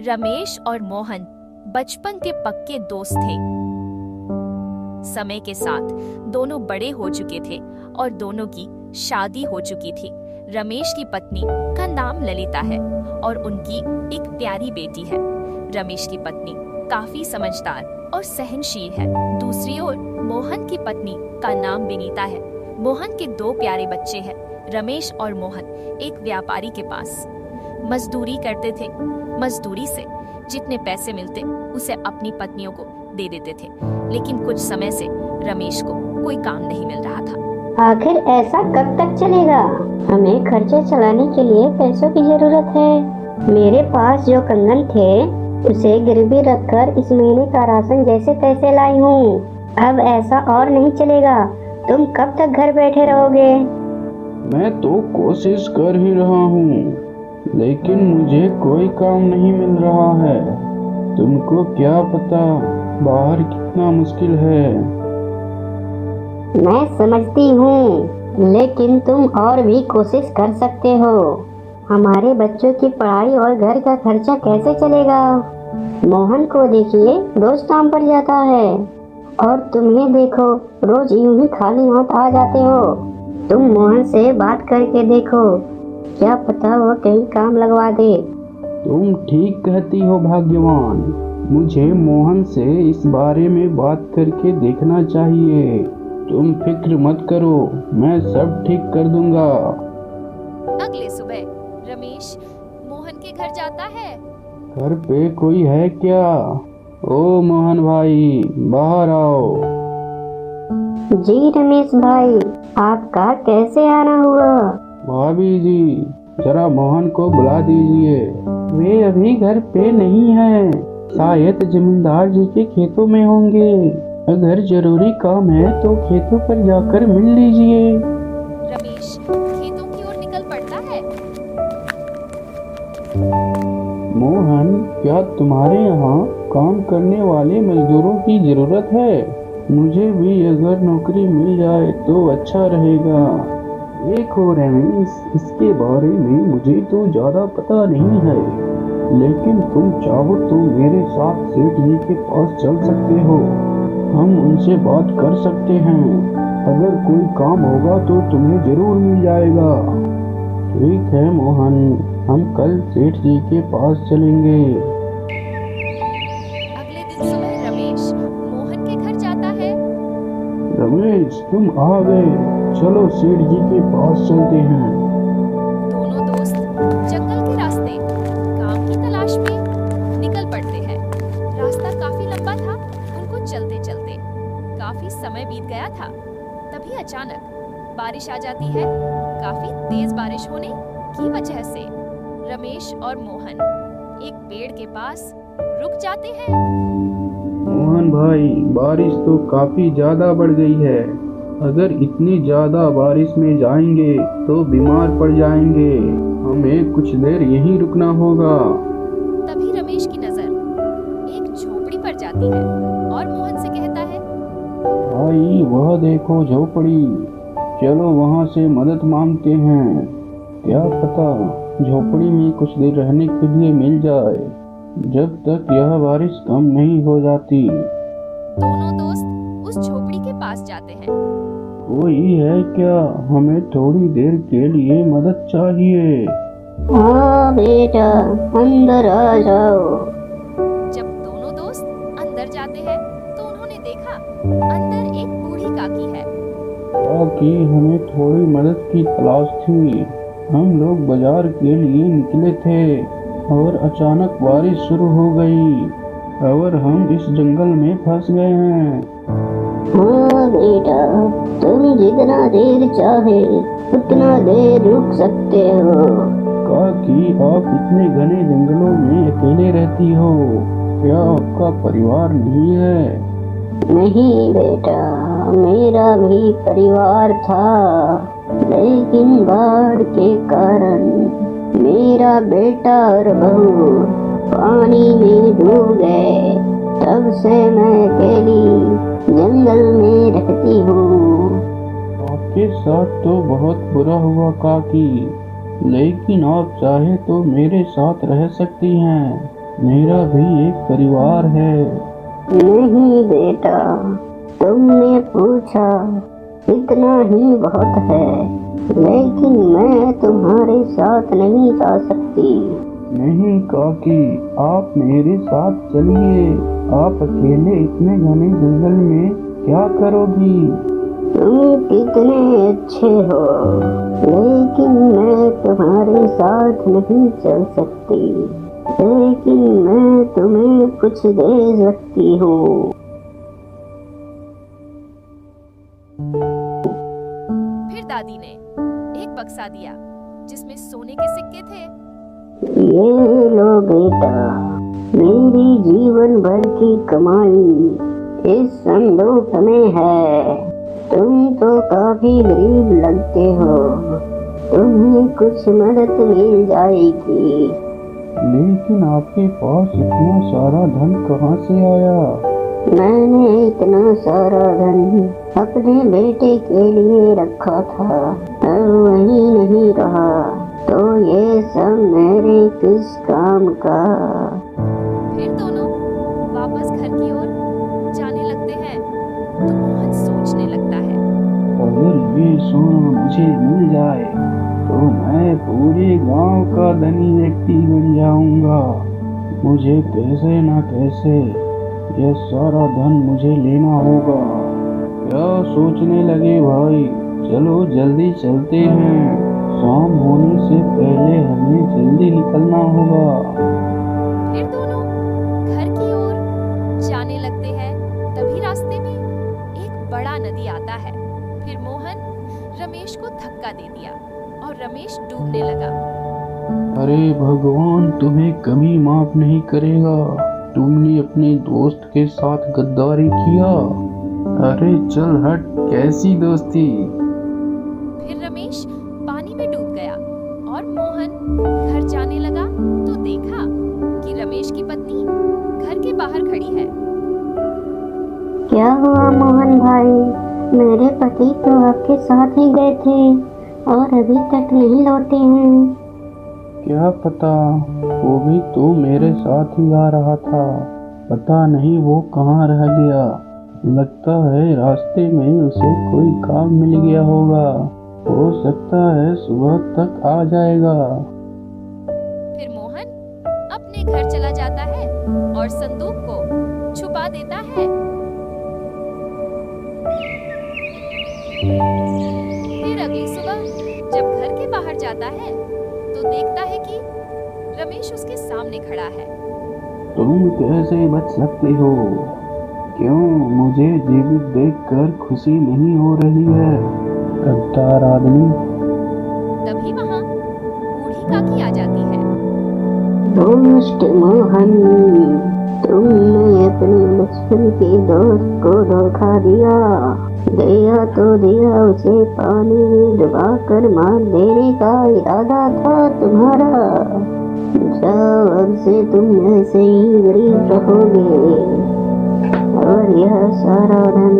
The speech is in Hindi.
रमेश और मोहन बचपन के पक्के दोस्त थे। समय के साथ दोनों बड़े हो चुके थे और दोनों की शादी हो चुकी थी। रमेश की पत्नी का नाम ललिता है और उनकी एक प्यारी बेटी है। रमेश की पत्नी काफी समझदार और सहनशील है। दूसरी ओर मोहन की पत्नी का नाम विनीता है। मोहन के 2 प्यारे बच्चे हैं। रमेश और मोहन एक व्यापारी के पास मजदूरी करते थे। मजदूरी से जितने पैसे मिलते उसे अपनी पत्नियों को दे देते थे, लेकिन कुछ समय से रमेश को कोई काम नहीं मिल रहा था। आखिर ऐसा कब तक चलेगा? हमें खर्चे चलाने के लिए पैसों की जरूरत है। मेरे पास जो कंगन थे उसे गिरवी रखकर इस महीने का राशन जैसे तैसे लाई हूँ। अब ऐसा और नहीं चलेगा। तुम कब तक घर बैठे रहोगे? मैं तो कोशिश कर ही रहा हूँ, लेकिन मुझे कोई काम नहीं मिल रहा है। तुमको क्या पता बाहर कितना मुश्किल है। मैं समझती हूँ, लेकिन तुम और भी कोशिश कर सकते हो। हमारे बच्चों की पढ़ाई और घर का खर्चा कैसे चलेगा? मोहन को देखिए, रोज काम पर जाता है और तुम्हें देखो, रोज यूं ही खाली हाथ आ जाते हो। तुम मोहन से बात करके देखो, क्या पता वो कहीं काम लगवा दे। तुम ठीक कहती हो भाग्यवान। मुझे मोहन से इस बारे में बात करके देखना चाहिए। तुम फिक्र मत करो, मैं सब ठीक कर दूंगा। अगले सुबह रमेश मोहन के घर जाता है। घर पे कोई है क्या? ओ मोहन भाई, बाहर आओ। जी रमेश भाई, आपका कैसे आना हुआ? भाभी जी, जरा मोहन को बुला दीजिए। वे अभी घर पे नहीं हैं, शायद जमींदार जी के खेतों में होंगे। अगर जरूरी काम है तो खेतों पर जाकर मिल लीजिए। रमेश खेतों की ओर निकल पड़ता है। मोहन, क्या तुम्हारे यहाँ काम करने वाले मजदूरों की जरूरत है? मुझे भी अगर नौकरी मिल जाए तो अच्छा रहेगा। देखो रमेश, इसके बारे में मुझे तो ज्यादा पता नहीं है, लेकिन तुम चाहो तो मेरे साथ सेठ जी के पास चल सकते हो। हम उनसे बात कर सकते हैं। अगर कोई काम होगा तो तुम्हें जरूर मिल जाएगा। ठीक है मोहन, हम कल सेठ जी के पास चलेंगे। अगले दिन सुबह रमेश मोहन के घर जाता है। रमेश, तुम आ गए। चलो सेठ जी के पास चलते हैं। दोनों दोस्त जंगल के रास्ते काम की तलाश में निकल पड़ते हैं। रास्ता काफी लंबा था। उनको चलते चलते काफी समय बीत गया था। तभी अचानक बारिश आ जाती है। काफी तेज बारिश होने की वजह से रमेश और मोहन एक पेड़ के पास रुक जाते हैं। मोहन भाई, बारिश तो काफी ज्यादा बढ़ गई है। अगर इतनी ज्यादा बारिश में जाएंगे तो बीमार पड़ जाएंगे। हमें कुछ देर यहीं रुकना होगा। तभी रमेश की नजर एक झोपड़ी पर जाती है और मोहन से कहता है, भाई वह देखो झोपड़ी, चलो वहाँ से मदद मांगते हैं। क्या पता झोपड़ी में कुछ देर रहने के लिए मिल जाए, जब तक यह बारिश कम नहीं हो जाती। दोनों दोस्त उस झोपड़ी के पास जाते हैं। कोई है क्या? हमें थोड़ी देर के लिए मदद चाहिए। हाँ बेटा, अंदर आ जाओ। जब दोनों दोस्त अंदर जाते हैं तो उन्होंने देखा अंदर एक बूढ़ी काकी है। काकी, हमें थोड़ी मदद की तलाश थी। हम लोग बाजार के लिए निकले थे और अचानक बारिश शुरू हो गई और हम इस जंगल में फंस गए हैं। हाँ बेटा, तुम जितना देर चाहे उतना देर रुक सकते हो। काकी, आप इतने घने जंगलों में अकेले रहती हो, क्या आपका परिवार नहीं है? नहीं बेटा, मेरा भी परिवार था, लेकिन बाढ़ के कारण मेरा बेटा और बहू पानी में डूब गए। तब से मैं अकेली जंगल में रहती हूँ। आपके साथ तो बहुत बुरा हुआ काकी, लेकिन आप चाहे तो मेरे साथ रह सकती हैं। मेरा भी एक परिवार है। नहीं बेटा, तुमने पूछा इतना ही बहुत है, लेकिन मैं तुम्हारे साथ नहीं जा सकती। नहीं काकी, आप मेरे साथ चलिए। आप अकेले इतने घने जंगल में क्या करोगी? तुम कितने अच्छे हो, लेकिन मैं तुम्हारे साथ नहीं चल सकती, लेकिन मैं तुम्हें कुछ दे सकती हूँ। फिर दादी ने एक बक्सा दिया जिसमें सोने के सिक्के थे। ये लो बेटा, मेरी जीवन भर की कमाई इस संदूक में है। तुम तो काफी गरीब लगते हो, तुम्हें कुछ मदद मिल जाएगी। लेकिन आपके पास इतना सारा धन कहाँ से आया? मैंने इतना सारा धन अपने बेटे के लिए रखा था, अब वही नहीं रहा, तो ये सब मेरे किस काम का। फिर दोनों वापस घर की ओर जाने लगते हैं तो मोहन सोचने लगता है, अगर ये सोना मुझे मिल जाए तो मैं पूरे गांव का धनी व्यक्ति बन जाऊंगा। मुझे कैसे ना कैसे यह सारा धन मुझे लेना होगा। क्या सोचने लगे भाई? चलो जल्दी चलते हैं, शाम होने से पहले हमें जल्दी निकलना होगा। फिर दोनों घर की ओर जाने लगते हैं। तभी रास्ते में एक बड़ा नदी आता है। फिर मोहन रमेश को धक्का दे दिया और रमेश डूबने लगा। अरे भगवान, तुम्हें कभी माफ नहीं करेगा। तुमने अपने दोस्त के साथ गद्दारी किया। अरे चल हट, कैसी दोस्ती। फिर रमेश पानी में डूब गया और मोहन घर जाने लगा तो देखा कि रमेश की पत्नी घर के बाहर खड़ी है। क्या हुआ मोहन भाई? मेरे पति तो आपके साथ ही गए थे और अभी तक नहीं लौटे हैं। क्या पता, वो भी तो मेरे साथ ही आ रहा था। पता नहीं वो कहाँ रह गया। लगता है रास्ते में उसे कोई काम मिल गया होगा। हो सकता है सुबह तक आ जाएगा। फिर मोहन अपने घर चला जाता है और संदूक को छुपा देता है। फिर अगली सुबह जब घर के बाहर जाता है तो देखता है कि रमेश उसके सामने खड़ा है। तुम कैसे बच सकते हो? क्यों मुझे जीवित देखकर खुशी नहीं हो रही है? गद्दार आदमी। तभी वहाँ बूढ़ी काकी आ जाती है। दोस्त मोहन, तुमने अपने बचपन के दोस्त को धोखा दिया। दिया तो दिया, उसे पानी में डुबाकर मार देने का इरादा था तुम्हारा। जाओ, अब से तुम ऐसे ही गरीब रहोगे और यह सारा धन